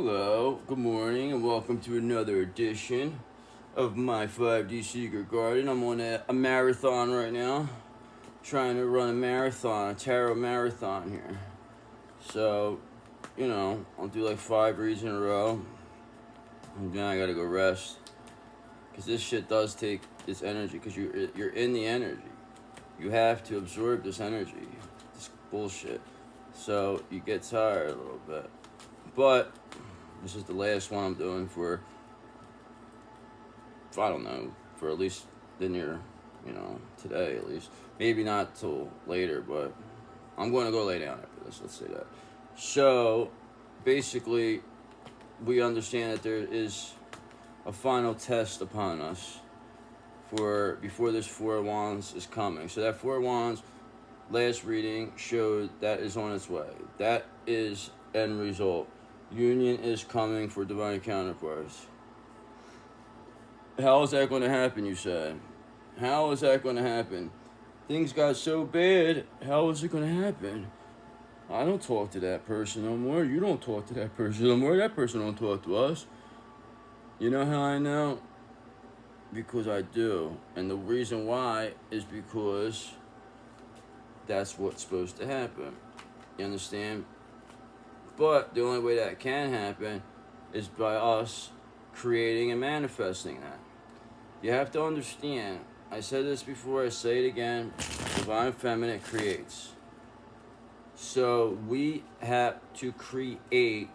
Hello, good morning, and welcome to another edition of my 5D Secret Garden. I'm on a marathon right now, trying to run a tarot marathon here. So, I'll do like 5 reads in a row, and then I gotta go rest. Because this shit does take this energy, because you're in the energy. You have to absorb this energy, this bullshit. So, you get tired a little bit. But this is the last one I'm doing for, I don't know, for at least the near, today at least. Maybe not till later, but I'm going to go lay down after this, let's say that. So, basically, we understand that there is a final test upon us for before this Four of Wands is coming. So that Four of Wands last reading showed that is on its way. That is end result. Union is coming for divine counterparts. How is that going to happen, you said? How is that going to happen? Things got so bad, how is it going to happen? I don't talk to that person no more. You don't talk to that person no more. That person don't talk to us. You know how I know? Because I do. And the reason why is because that's what's supposed to happen. You understand? But the only way that can happen is by us creating and manifesting that. You have to understand, I said this before, I say it again, divine feminine creates. So we have to create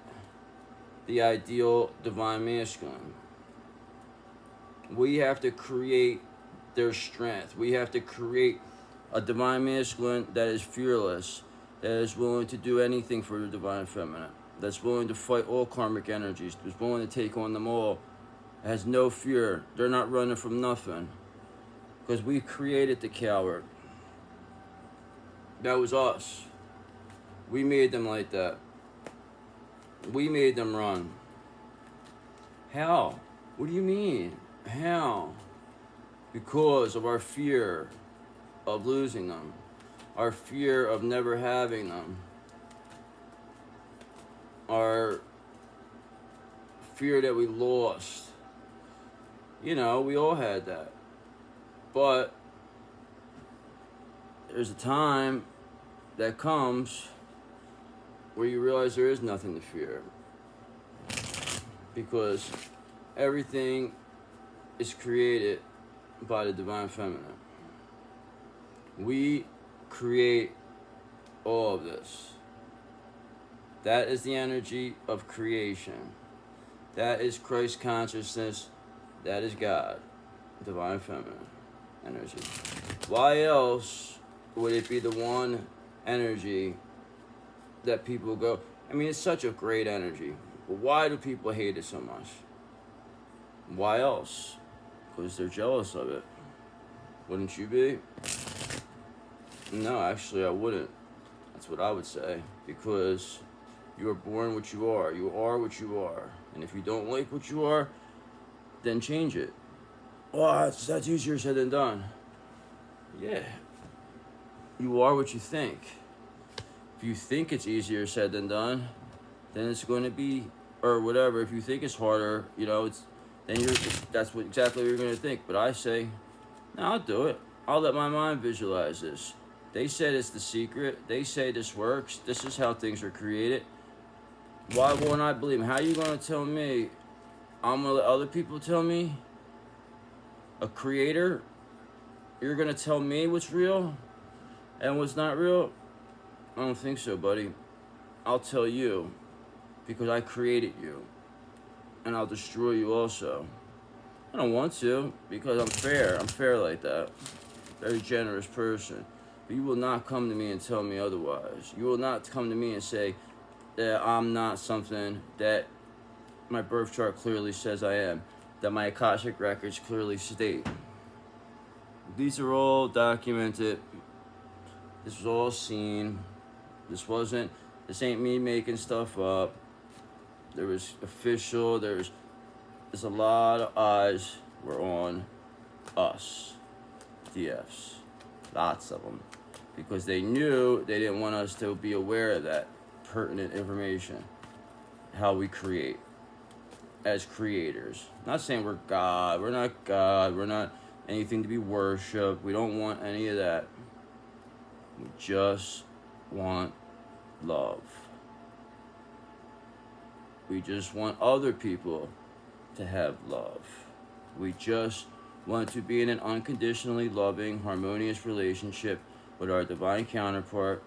the ideal divine masculine. We have to create their strength. We have to create a divine masculine that is fearless, that is willing to do anything for the divine feminine, that's willing to fight all karmic energies, that's willing to take on them all, has no fear. They're not running from nothing. Because we created the coward. That was us. We made them like that. We made them run. How? What do you mean? How? Because of our fear of losing them. Our fear of never having them. Our fear that we lost. We all had that. But there's a time that comes where you realize there is nothing to fear. Because everything is created by the divine feminine. We create all of this. That is the energy of creation. That is Christ consciousness. That is God. Divine feminine energy. Why else would it be the one energy that people go, I mean, it's such a great energy, but why do people hate it so much? Why else? Because they're jealous of it. Wouldn't you be? No, actually I wouldn't. That's what I would say. Because you are born what you are. You are what you are. And if you don't like what you are, then change it. Well, that's easier said than done. Yeah. You are what you think. If you think it's easier said than done, then it's going to be, or whatever. If you think it's harder, that's exactly what you're going to think. But I say, no, I'll do it. I'll let my mind visualize this. They said it's the secret. They say this works. This is how things are created. Why won't I believe them? How are you going to tell me? I'm going to let other people tell me? A creator? You're going to tell me what's real and what's not real? I don't think so, buddy. I'll tell you because I created you. And I'll destroy you also. I don't want to because I'm fair. I'm fair like that. Very generous person. But you will not come to me and tell me otherwise. You will not come to me and say that I'm not something that my birth chart clearly says I am. That my Akashic records clearly state. These are all documented. This was all seen. This ain't me making stuff up. There was official, there's a lot of eyes were on us, DFs. Lots of them. Because they knew they didn't want us to be aware of that pertinent information. how we create as creators. I'm not saying we're God. We're not God. We're not anything to be worshipped. We don't want any of that. We just want love. We just want other people to have love. We just want to be in an unconditionally loving, harmonious relationship with our divine counterpart,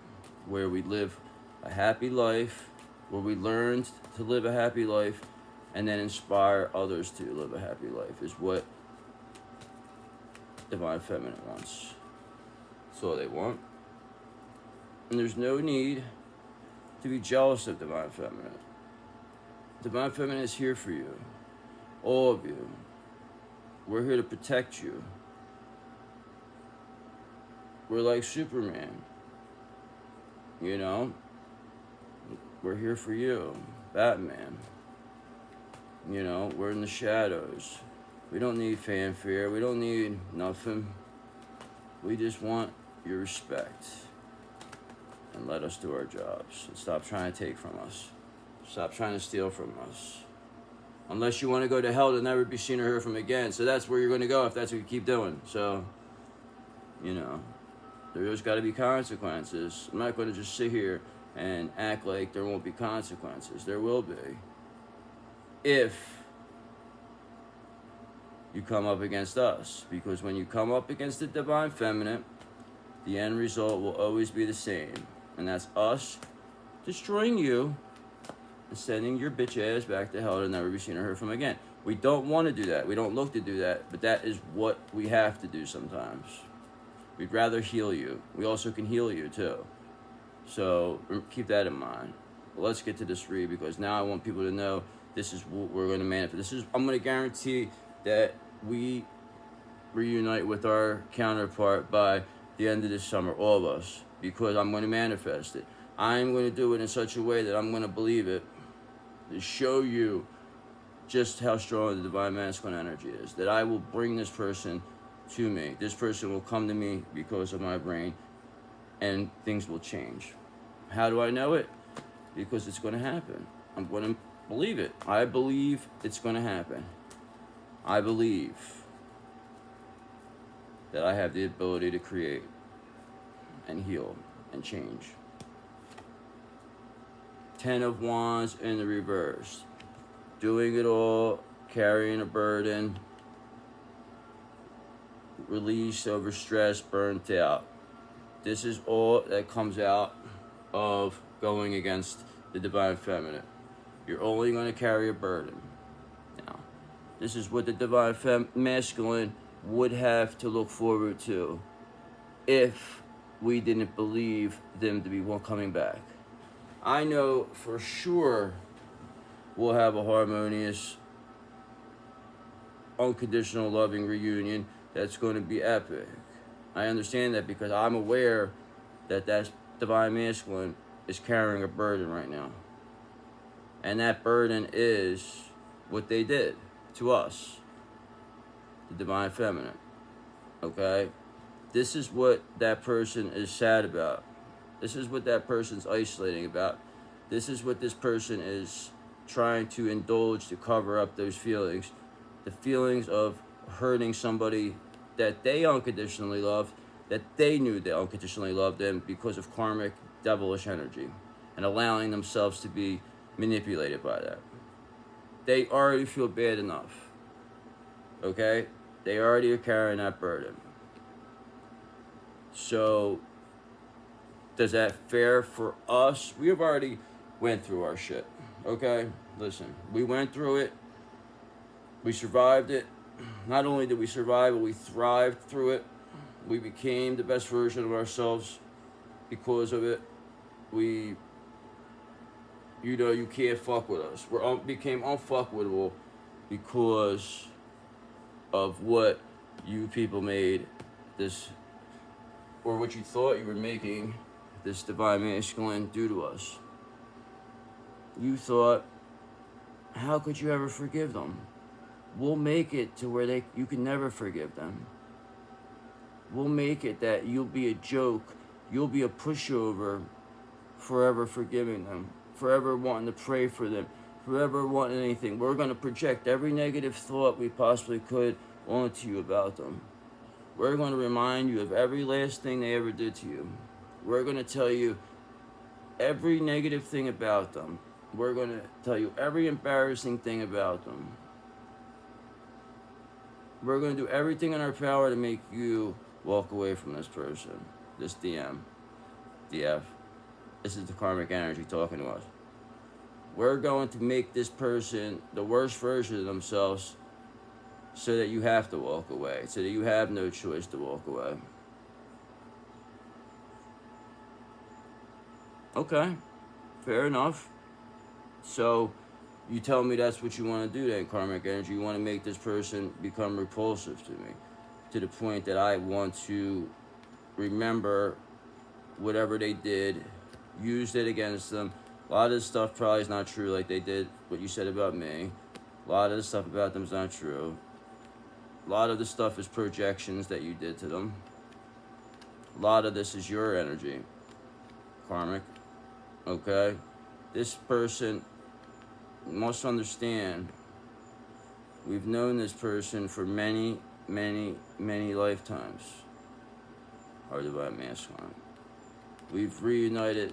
where we live a happy life, where we learn to live a happy life, and then inspire others to live a happy life, is what Divine Feminine wants. That's all they want. And there's no need to be jealous of Divine Feminine. Divine Feminine is here for you. All of you. We're here to protect you. We're like Superman. You know? We're here for you. Batman. You know, we're in the shadows. We don't need fanfare. We don't need nothing. We just want your respect. And let us do our jobs. And stop trying to take from us. Stop trying to steal from us. Unless you want to go to hell to never be seen or heard from again. So that's where you're going to go if that's what you keep doing. So, you know, there's got to be consequences. I'm not going to just sit here and act like there won't be consequences. There will be. If you come up against us. Because when you come up against the Divine Feminine, the end result will always be the same. And that's us destroying you and sending your bitch ass back to hell to never be seen or heard from again. We don't want to do that. We don't look to do that. But that is what we have to do sometimes. We'd rather heal you. We also can heal you too. So keep that in mind. But let's get to this read, because now I want people to know this is what we're going to manifest. I'm going to guarantee that we reunite with our counterpart by the end of this summer, all of us, because I'm going to manifest it. I'm going to do it in such a way that I'm going to believe it, to show you just how strong the Divine Masculine energy is, that I will bring this person to me. This person will come to me because of my brain, and things will change. How do I know it? Because it's going to happen. I'm going to believe it. I believe it's going to happen. I believe that I have the ability to create and heal and change. 10 of Wands in the reverse. Doing it all, carrying a burden, release, over stress, burnt out. This is all that comes out of going against the Divine Feminine. You're only going to carry a burden. Now, this is what the Divine Masculine would have to look forward to if we didn't believe them to be coming back. I know for sure we'll have a harmonious, unconditional, loving reunion that's going to be epic. I understand that because I'm aware that that Divine Masculine is carrying a burden right now. And that burden is what they did to us, the Divine Feminine. Okay? This is what that person is sad about. This is what that person's isolating about. This is what this person is trying to indulge to cover up those feelings. The feelings of hurting somebody that they unconditionally loved, that they knew they unconditionally loved them because of karmic, devilish energy, and allowing themselves to be manipulated by that. They already feel bad enough. Okay? They already are carrying that burden. So, does that fair for us? We have already went through our shit. Okay? Listen, we went through it. We survived it. Not only did we survive, but we thrived through it. We became the best version of ourselves because of it. You can't fuck with us. We became unfuckwittable because of what you people made this, or what you thought you were making this Divine Masculine do to us. You thought, how could you ever forgive them? We'll make it to where you can never forgive them. We'll make it that you'll be a joke. You'll be a pushover, forever forgiving them, forever wanting to pray for them, whoever wanted anything. We're going to project every negative thought we possibly could onto you about them. We're going to remind you of every last thing they ever did to you. We're going to tell you every negative thing about them. We're going to tell you every embarrassing thing about them. We're going to do everything in our power to make you walk away from this person, this DM, DF. This is the karmic energy talking to us. We're going to make this person the worst version of themselves so that you have to walk away, so that you have no choice to walk away. Okay, fair enough. So you tell me that's what you want to do then, karmic energy. You want to make this person become repulsive to me, to the point that I want to remember whatever they did, use it against them. A lot of this stuff probably is not true, like they did what you said about me. A lot of the stuff about them is not true. A lot of the stuff is projections that you did to them. A lot of this is your energy, karmic. Okay? This person must understand we've known this person for many, many, many lifetimes. Our divine masculine. We've reunited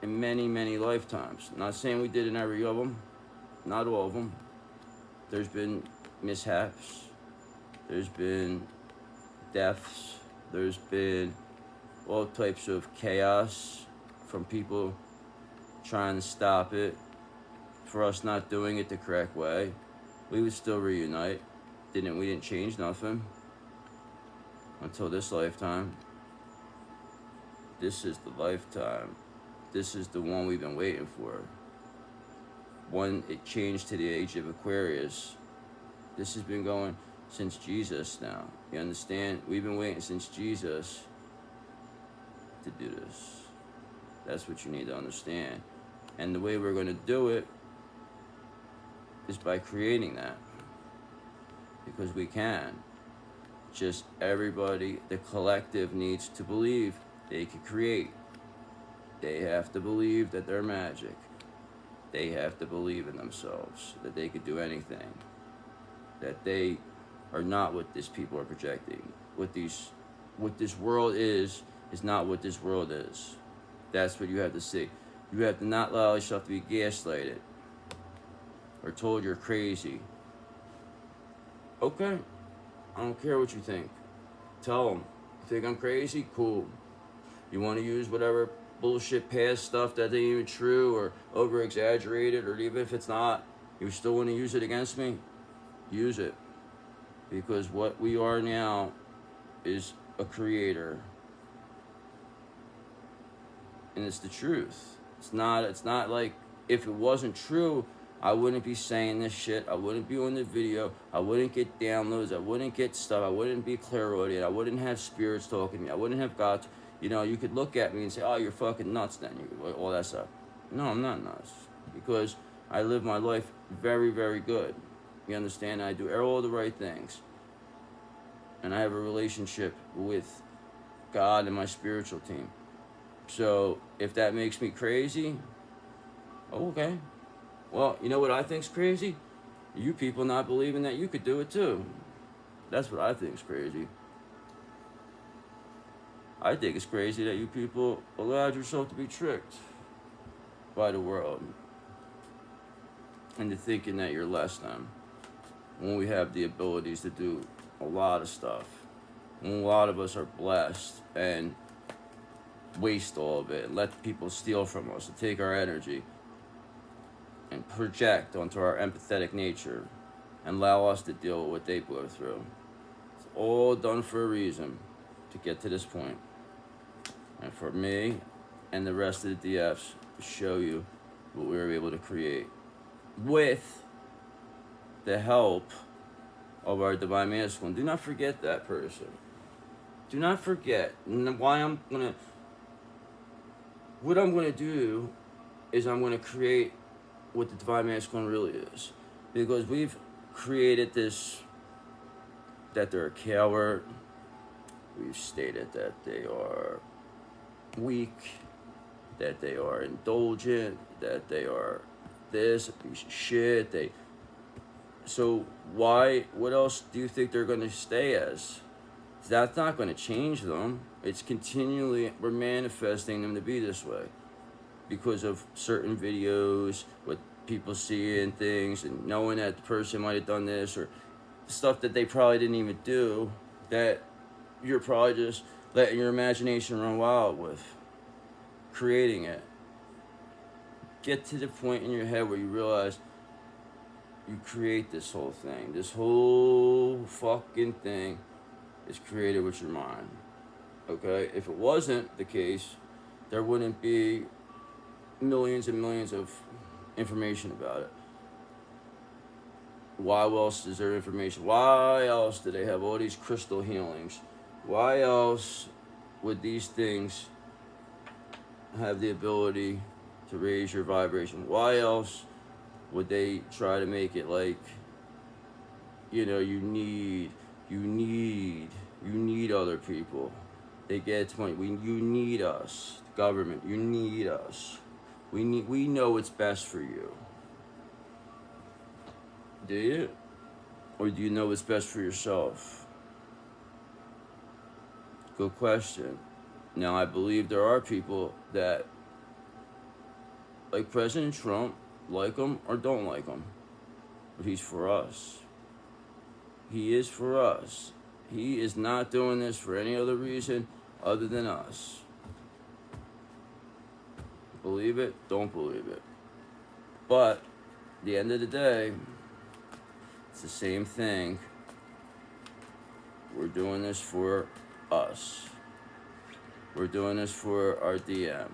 in many, many lifetimes. Not saying we did in every of them. Not all of them. There's been mishaps. There's been deaths. There's been all types of chaos from people trying to stop it, for us not doing it the correct way. We would still reunite. We didn't change nothing until this lifetime. This is the lifetime. This is the one we've been waiting for. When it changed to the age of Aquarius. This has been going since Jesus now. You understand? We've been waiting since Jesus to do this. That's what you need to understand. And the way we're going to do it is by creating that. Because we can. Just everybody, the collective needs to believe they can create. They have to believe that they're magic. They have to believe in themselves, that they could do anything. That they are not what these people are projecting. What this world is not what this world is. That's what you have to see. You have to not allow yourself to be gaslighted or told you're crazy. Okay, I don't care what you think. Tell them. You think I'm crazy? Cool. You want to use whatever bullshit past stuff that ain't even true or over-exaggerated, or even if it's not, you still want to use it against me? Use it. Because what we are now is a creator. And it's the truth. It's not like, if it wasn't true, I wouldn't be saying this shit. I wouldn't be on the video. I wouldn't get downloads. I wouldn't get stuff. I wouldn't be clairaudient. I wouldn't have spirits talking to me. I wouldn't have God. You know, you could look at me and say, oh, you're fucking nuts then. All that stuff. No, I'm not nuts. Because I live my life very, very good. You understand? I do all the right things. And I have a relationship with God and my spiritual team. So, if that makes me crazy, okay. Well, you know what I think's crazy? You people not believing that you could do it too. That's what I think's crazy. I think it's crazy that you people allowed yourself to be tricked by the world into thinking that you're less than, when we have the abilities to do a lot of stuff. When a lot of us are blessed and waste all of it and let people steal from us and take our energy and project onto our empathetic nature and allow us to deal with what they go through. It's all done for a reason, to get to this point. And for me and the rest of the DFs to show you what we were able to create with the help of our divine masculine. Do not forget that person. Do not forget. And what I'm gonna do is I'm gonna create what the divine masculine really is, because we've created this, that they're a coward. We've stated that they are weak, that they are indulgent, that this, a piece of shit. So what else do you think they're going to stay as? That's not going to change them. It's continually, we're manifesting them to be this way because of certain videos, what people see and things, and knowing that the person might have done this or stuff that they probably didn't even do, that you're probably just letting your imagination run wild with, creating it. Get to the point in your head where you realize you create this whole thing. This whole fucking thing is created with your mind. Okay? If it wasn't the case, there wouldn't be millions and millions of information about it. Why else is there information? Why else do they have all these crystal healings? Why else would these things have the ability to raise your vibration? Why else would they try to make it like, you know, you need other people? They get to the point, you need us. Government, you need us. We know what's best for you. Do you? Or do you know what's best for yourself? Good question. Now, I believe there are people that, like President Trump, like him or don't like him, but he's for us. He is for us. He is not doing this for any other reason other than us. Believe it, don't believe it. But at the end of the day, it's the same thing. We're doing this for us. We're doing this for our DM.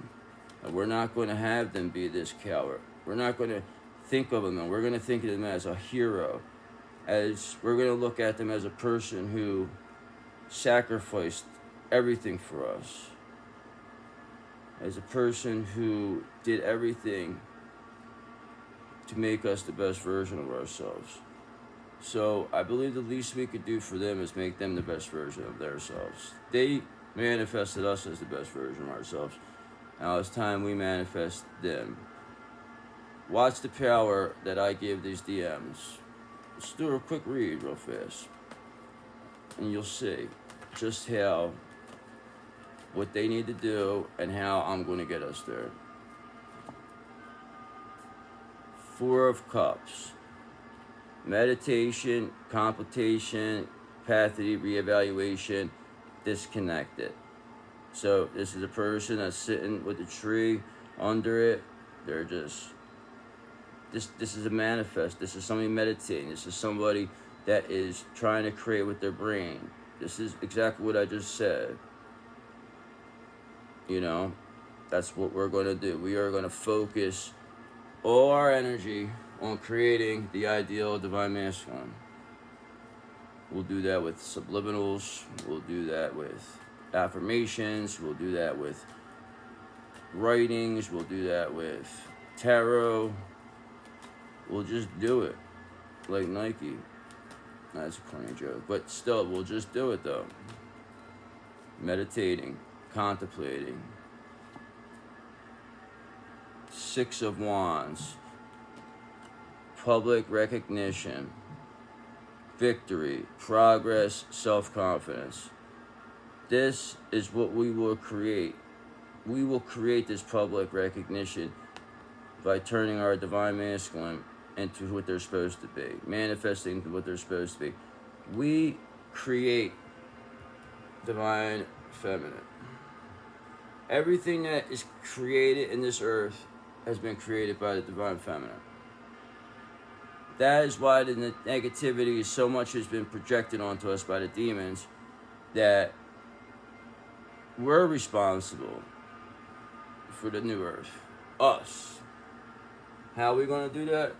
And we're not going to have them be this coward. We're not going to think of them, and we're going to think of them as a hero. As we're going to look at them as a person who sacrificed everything for us. As a person who did everything to make us the best version of ourselves. So I believe the least we could do for them is make them the best version of themselves. They manifested us as the best version of ourselves. Now it's time we manifest them. Watch the power that I give these DMs. Let's do a quick read real fast. And you'll see just how, what they need to do and how I'm going to get us there. Four of Cups. Meditation, contemplation, capacity, reevaluation, disconnected. So this is a person that's sitting with a tree under it. They're just, this is a manifest. This is somebody meditating. This is somebody that is trying to create with their brain. This is exactly what I just said. You know, that's what we're going to do. We are going to focus all our energy on creating the ideal divine masculine. We'll do that with subliminals. We'll do that with affirmations. We'll do that with writings. We'll do that with tarot. We'll just do it like Nike. That's a corny joke, but still, we'll just do it though. Meditating, contemplating. Six of Wands. Public recognition, victory, progress, self-confidence. This is what we will create. We will create this public recognition by turning our divine masculine into what they're supposed to be, manifesting what they're supposed to be. We create divine feminine. Everything that is created in this earth has been created by the divine feminine. That is why the negativity, so much has been projected onto us by the demons, that we're responsible for the new earth. Us. How are we going to do that?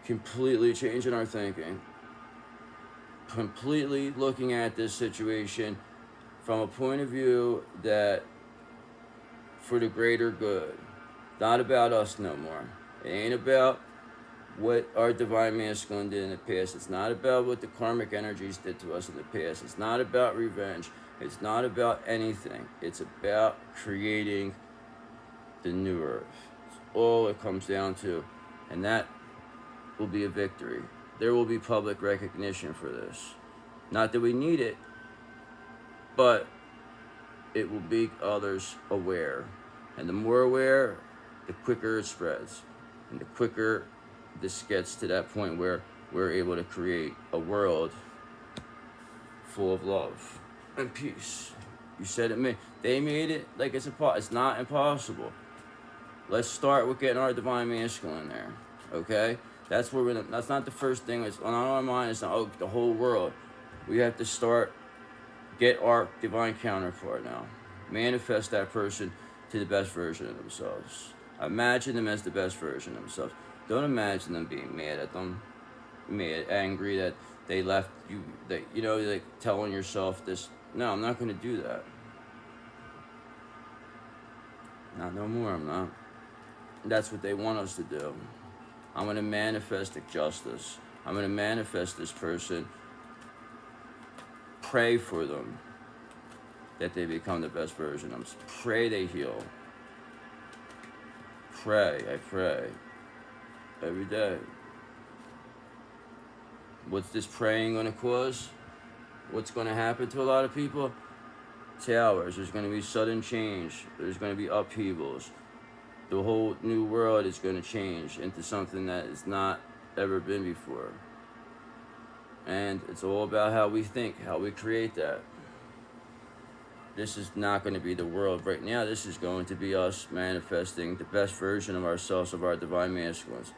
Completely changing our thinking. Completely looking at this situation from a point of view that for the greater good. Not about us no more. It ain't about what our divine masculine did in the past. It's not about what the karmic energies did to us in the past. It's not about revenge. It's not about anything. It's about creating the new earth. It's all it comes down to. And that will be a victory. There will be public recognition for this. Not that we need it, but it will make others aware. And the more aware, the quicker it spreads. And the quicker this gets to that point where we're able to create a world full of love and peace. You said it, they made it like it's not impossible. Let's start with getting our divine masculine there, okay? That's not the first thing. It's on our mind. It's not the whole world. We have to get our divine counterpart now. Manifest that person to the best version of themselves. Imagine them as the best version of themselves. Don't imagine them being mad at them, angry that they left you, like telling yourself this. No, I'm not going to do that. Not no more, I'm not. That's what they want us to do. I'm going to manifest the justice. I'm going to manifest this person. Pray for them that they become the best version of themselves. Pray they heal. I pray every day. What's this praying going to cause? What's going to happen to a lot of people? Towers. There's going to be sudden change. There's going to be upheavals. The whole new world is going to change into something that has not ever been before. And it's all about how we think, how we create that. This is not going to be the world right now. This is going to be us manifesting the best version of ourselves, of our divine masculines.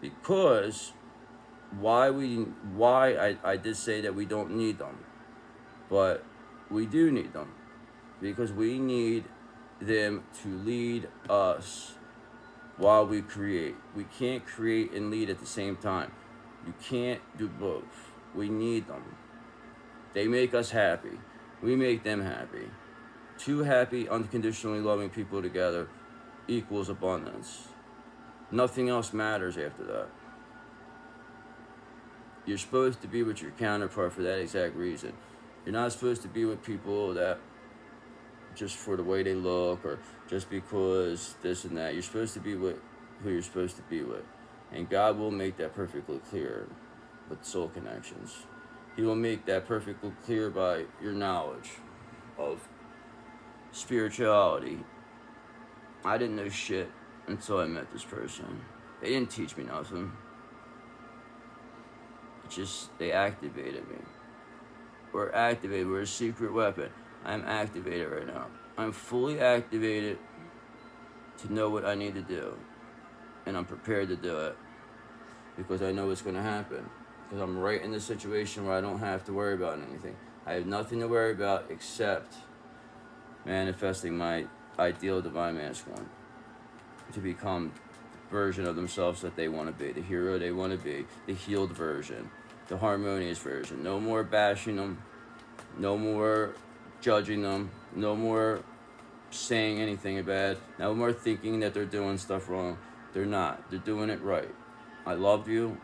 Because I did say that we don't need them, but we do need them, because we need them to lead us while we create. We can't create and lead at the same time. You can't do both. We need them. They make us happy. We make them happy. Two happy, unconditionally loving people together equals abundance. Nothing else matters after that. You're supposed to be with your counterpart for that exact reason. You're not supposed to be with people that just for the way they look or just because this and that. You're supposed to be with who you're supposed to be with. And God will make that perfectly clear with soul connections. He will make that perfectly clear by your knowledge of spirituality. I didn't know shit until I met this person. They didn't teach me nothing. They activated me. We're a secret weapon. I'm activated right now. I'm fully activated to know what I need to do. And I'm prepared to do it. Because I know what's going to happen. Because I'm right in the situation where I don't have to worry about anything. I have nothing to worry about except manifesting my ideal divine masculine to become the version of themselves that they want to be, the hero they want to be, the healed version, the harmonious version. No more bashing them, no more judging them, no more saying anything bad, no more thinking that they're doing stuff wrong. They're not. They're doing it right. I love you,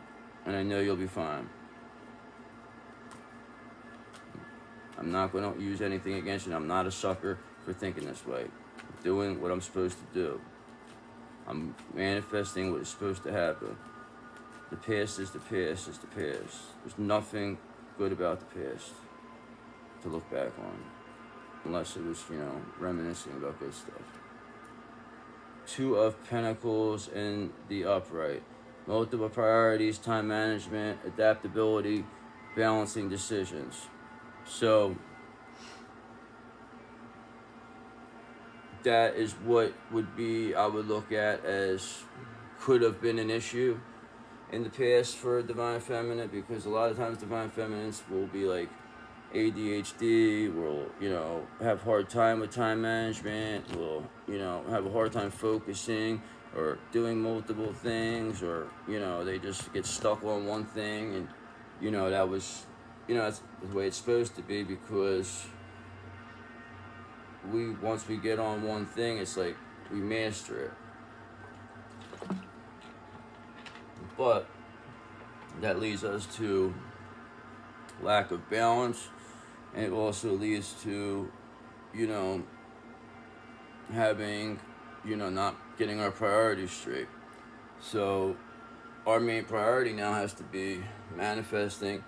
and I know you'll be fine. I'm not going to use anything against you. I'm not a sucker for thinking this way. I'm doing what I'm supposed to do. I'm manifesting what is supposed to happen. The past is the past is the past. There's nothing good about the past to look back on. Unless it was, reminiscing about good stuff. Two of Pentacles in the upright. Multiple priorities, time management, adaptability, balancing decisions. So that is what I would look at as could have been an issue in the past for Divine Feminine, because a lot of times Divine Feminines will be like ADHD, will, have a hard time with time management, will, have a hard time focusing or doing multiple things, or, they just get stuck on one thing, and, that was, that's the way it's supposed to be, because once we get on one thing, it's like we master it. But that leads us to lack of balance, and it also leads to, having not getting our priorities straight. So our main priority now has to be manifesting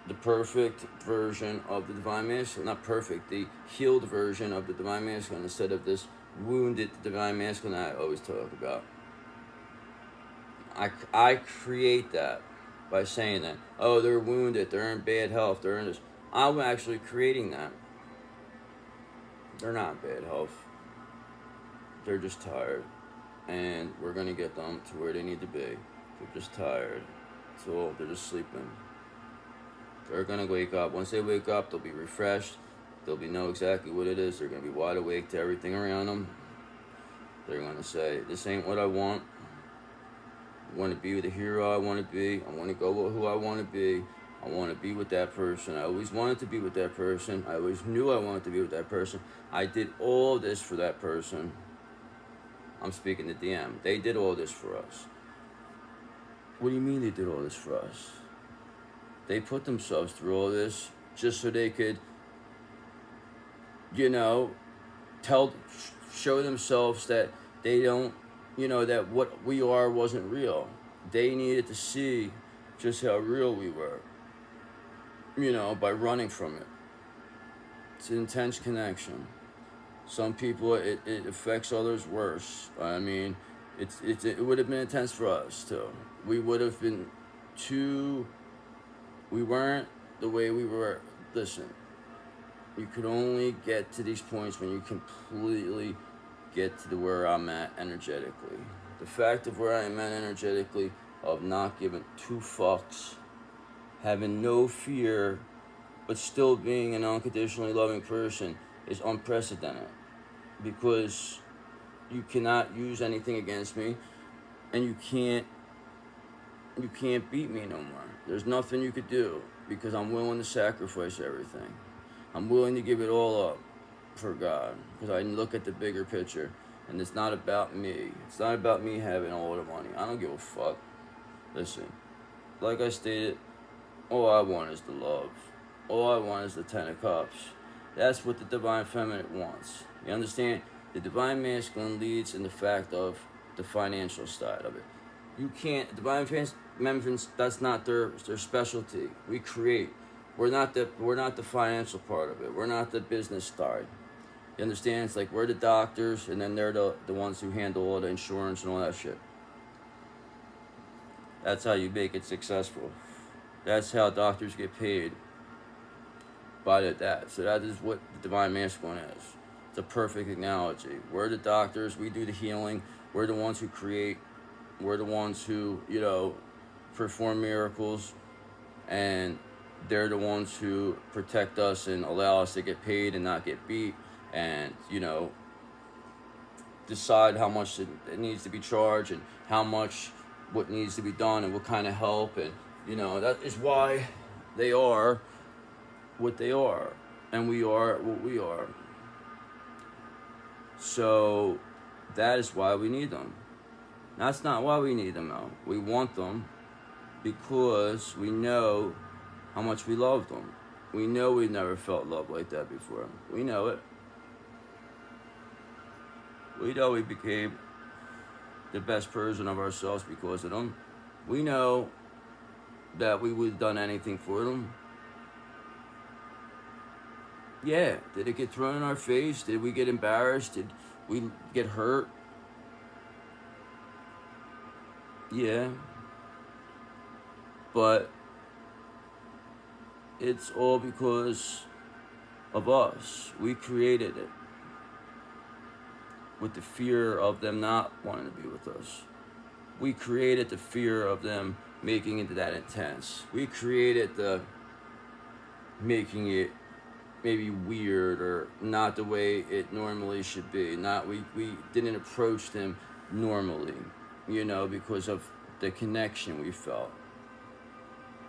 the perfect version of the divine masculine. Not perfect, the healed version of the divine masculine, instead of this wounded divine masculine that I always talk about. I create that by saying that, oh, they're wounded, they're in bad health, they're in this. I'm actually creating that. They're not in bad health. They're just tired. And we're going to get them to where they need to be. They're just tired. So they're just sleeping. They're going to wake up. Once they wake up, they'll be refreshed. They'll know exactly what it is. They're going to be wide awake to everything around them. They're going to say, this ain't what I want. I want to be the hero I want to be. I want to go with who I want to be. I want to be with that person. I always wanted to be with that person. I always knew I wanted to be with that person. I did all this for that person. I'm speaking to DM. They did all this for us. What do you mean they did all this for us? They put themselves through all this just so they could, show themselves that they don't, that what we are wasn't real. They needed to see just how real we were, by running from it. It's an intense connection. Some people, it affects others worse. I mean, it would have been intense for us too. We would have been we weren't the way we were. Listen, you could only get to these points when you completely get to where I'm at energetically. The fact of where I am at energetically, of not giving two fucks, having no fear, but still being an unconditionally loving person, is unprecedented. Because you cannot use anything against me, and you can't beat me no more. There's nothing you could do, because I'm willing to sacrifice everything. I'm willing to give it all up for God, because I look at the bigger picture, and it's not about me. It's not about me having all the money. I don't give a fuck. Listen, like I stated, all I want is the love. All I want is the 10 of Cups. That's what the Divine Feminine wants. You understand? The Divine Masculine leads in the fact of the financial side of it. You can't, Divine Feminine, that's not their specialty. We create. We're not the financial part of it. We're not the business side. You understand? It's like we're the doctors, and then they're the ones who handle all the insurance and all that shit. That's how you make it successful. That's how doctors get paid. By that. So that is what the Divine Masculine is. It's a perfect analogy. We're the doctors. We do the healing. We're the ones who create. We're the ones who, perform miracles. And they're the ones who protect us and allow us to get paid and not get beat. And, decide how much it needs to be charged and what needs to be done and what kind of help. And, that is why they are what they are, and we are what we are. So that is why we need them. That's not why we need them though. We want them because we know how much we love them. We know we've never felt love like that before. We know it. We know we became the best version of ourselves because of them. We know that we would have done anything for them. Yeah, did it get thrown in our face? Did we get embarrassed? Did we get hurt? Yeah. But it's all because of us. We created it with the fear of them not wanting to be with us. We created the fear of them making it that intense. We created the making it maybe weird or not the way it normally should be. We didn't approach them normally, because of the connection we felt.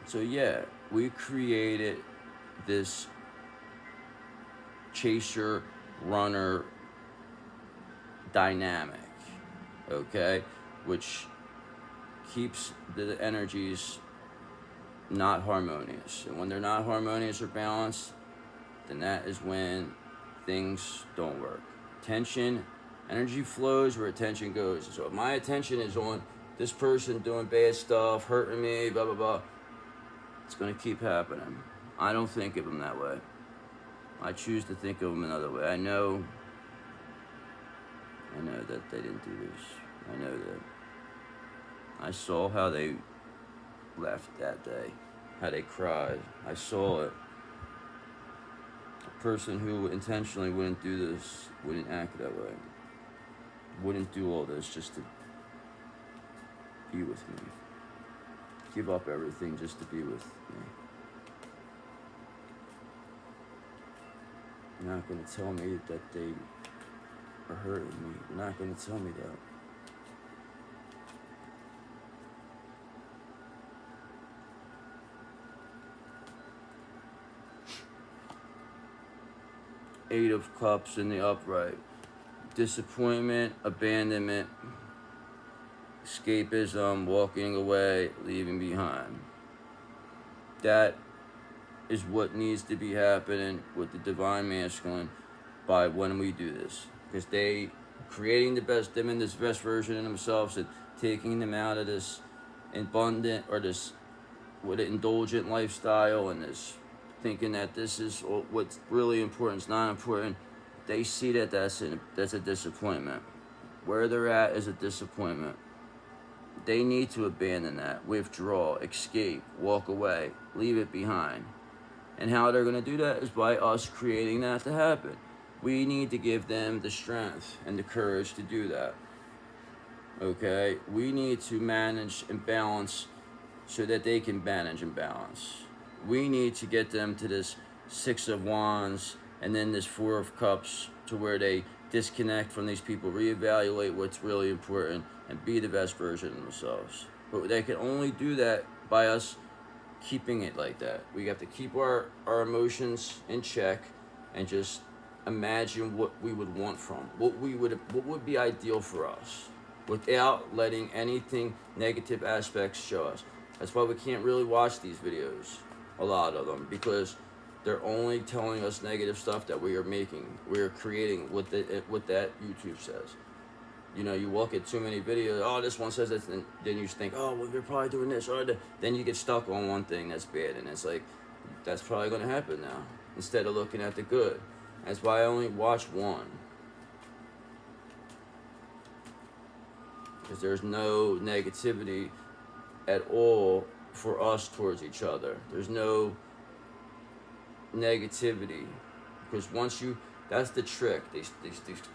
So yeah, we created this chaser runner dynamic, okay, which keeps the energies not harmonious. And when they're not harmonious or balanced, then that is when things don't work. Tension Energy flows where attention goes. So if my attention is on this person doing bad stuff, hurting me, blah, blah, blah, it's going to keep happening. I don't think of them that way. I choose to think of them another way. I know that they didn't do this. I know that. I saw how they left that day, how they cried. I saw it. A person who intentionally wouldn't do this, wouldn't act that way, wouldn't do all this just to be with me. Give up everything just to be with me. You're not going to tell me that they are hurting me. You're not going to tell me that. Eight of Cups in the upright. Disappointment, abandonment, escapism, walking away, leaving behind. That is what needs to be happening with the Divine Masculine by when we do this. Because they creating them in this best version of themselves and taking them out of this abundant or this with an indulgent lifestyle and this thinking that this is what's really important is not important. They see that that's a disappointment. Where they're at is a disappointment. They need to abandon that, withdraw, escape, walk away, leave it behind. And how they're going to do that is by us creating that to happen. We need to give them the strength and the courage to do that. Okay? We need to manage and balance so that they can manage and balance. We need to get them to this Six of Wands and then this Four of Cups to where they disconnect from these people, reevaluate what's really important, and be the best version of themselves. But they can only do that by us keeping it like that. We have to keep our emotions in check and just imagine what we would want from, what would be ideal for us without letting anything negative aspects show us. That's why we can't really watch these videos, a lot of them, because they're only telling us negative stuff that we are creating what that YouTube says. You know, you look at too many videos, oh, this one says this, and then you think, oh, well, they're probably doing this, or then you get stuck on one thing that's bad, and it's like, that's probably going to happen now, instead of looking at the good. That's why I only watch one. Because there's no negativity at all for us towards each other. There's no negativity, because once you, that's the trick these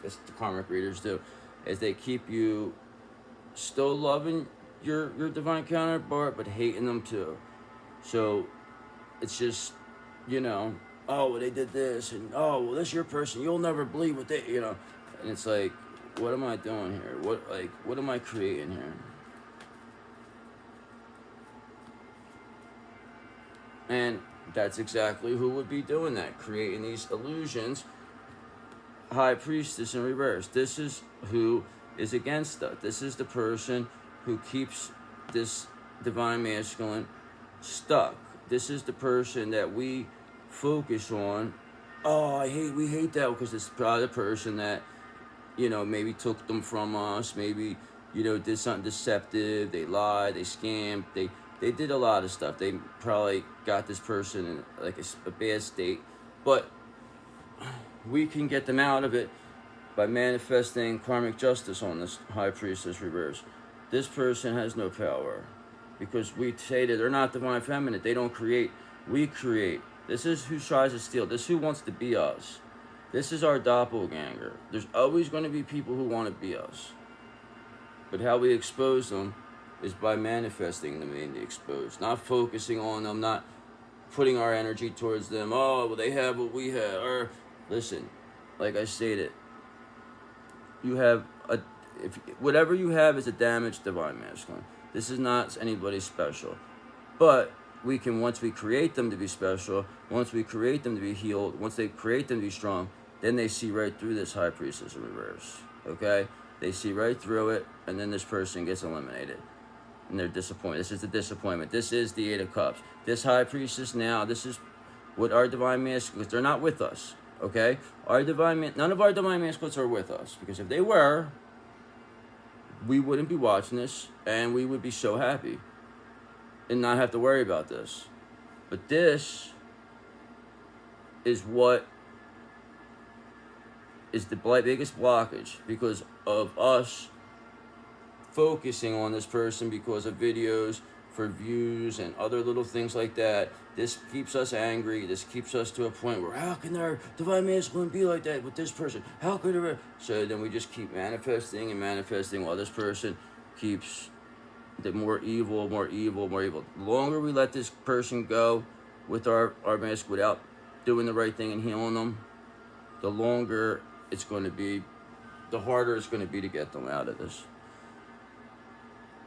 that's the karmic readers do, is they keep you still loving your divine counterpart but hating them too. So it's just, you know, oh, well, they did this, and oh, well, that's your person, you'll never believe what they, you know, and it's like, what am I doing here? What am I creating here? And that's exactly who would be doing that, creating these illusions. High Priestess in reverse. This is who is against us. This is the person who keeps this Divine Masculine stuck. This is the person that we focus on. Oh, we hate that, because it's probably the person that, you know, maybe took them from us, maybe, you know, did something deceptive, they lied, they scammed, they did a lot of stuff. They probably got this person in like a bad state, but we can get them out of it by manifesting karmic justice on this High Priestess reverse. This person has no power, because we say that they're not divine feminine. They don't create. We create. This is who tries to steal. This is who wants to be us. This is our doppelganger. There's always going to be people who want to be us. But how we expose them is by manifesting them being exposed, not focusing on them, not putting our energy towards them. Oh, well, they have what we have. Or listen, like I stated, you have whatever you have is a damaged Divine Masculine. This is not anybody special, but we can, once we create them to be special, once we create them to be healed, once they create them to be strong, then they see right through this High Priestess in reverse. Okay, they see right through it, and then this person gets eliminated. And they're disappointed. This is the disappointment. This is the Eight of Cups. This High Priestess now, this is what our Divine Masculine, because they're not with us. Okay? None of our divine masculines are with us, because if they were, we wouldn't be watching this, and we would be so happy and not have to worry about this. But this is what is the biggest blockage, because of us focusing on this person because of videos for views and other little things like that. This keeps us angry. This keeps us to a point where, how can our divine masculine be like that with this person? How could it? So then we just keep manifesting and manifesting, while this person keeps the more evil, more evil, more evil. The longer we let this person go with our mask without doing the right thing and healing them, the longer it's going to be, the harder it's going to be to get them out of this.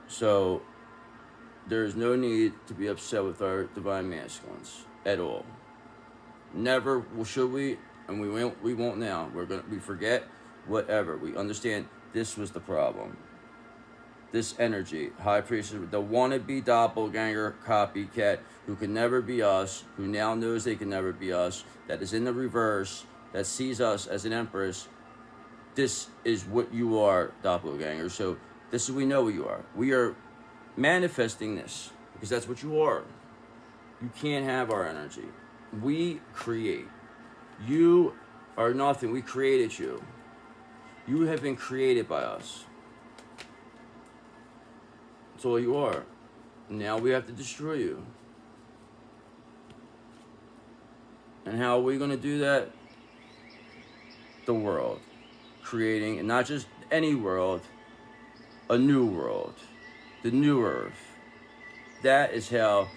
So there's no need to be upset with our divine masculines at all. Never should we, and we won't now. We forget whatever. We understand this was the problem. This energy, high priestess, the wannabe doppelganger copycat who can never be us, who now knows they can never be us, that is in the reverse, that sees us as an empress. This is what you are, doppelganger. So this is, we know what you are. We are manifesting this because that's what you are. You can't have our energy. We create. You are nothing. We created you. You have been created by us. That's all you are. Now we have to destroy you. And how are we going to do that? The world. Creating, and not just any world, a new world. The new earth. That is how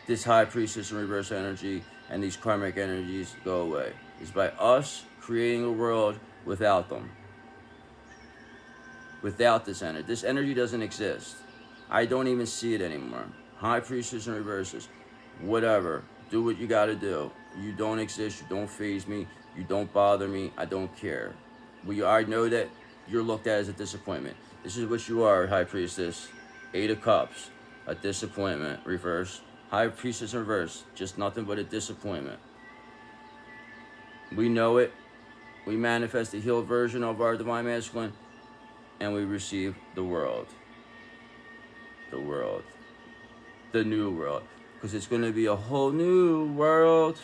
this high priestess and reverse energy and these karmic energies go away. It's by us creating a world without them. Without this energy. This energy doesn't exist. I don't even see it anymore. High priestess and reverses. Whatever. Do what you gotta do. You don't exist. You don't faze me. You don't bother me. I don't care. I know that you're looked at as a disappointment. This is what you are, high priestess. 8 of Cups. A disappointment. Reverse. High priestess in reverse. Just nothing but a disappointment. We know it. We manifest the healed version of our divine masculine, and we receive the world. The world. The new world. Because it's going to be a whole new world.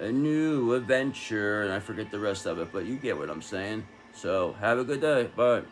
A new adventure. And I forget the rest of it, but you get what I'm saying. So, have a good day. Bye.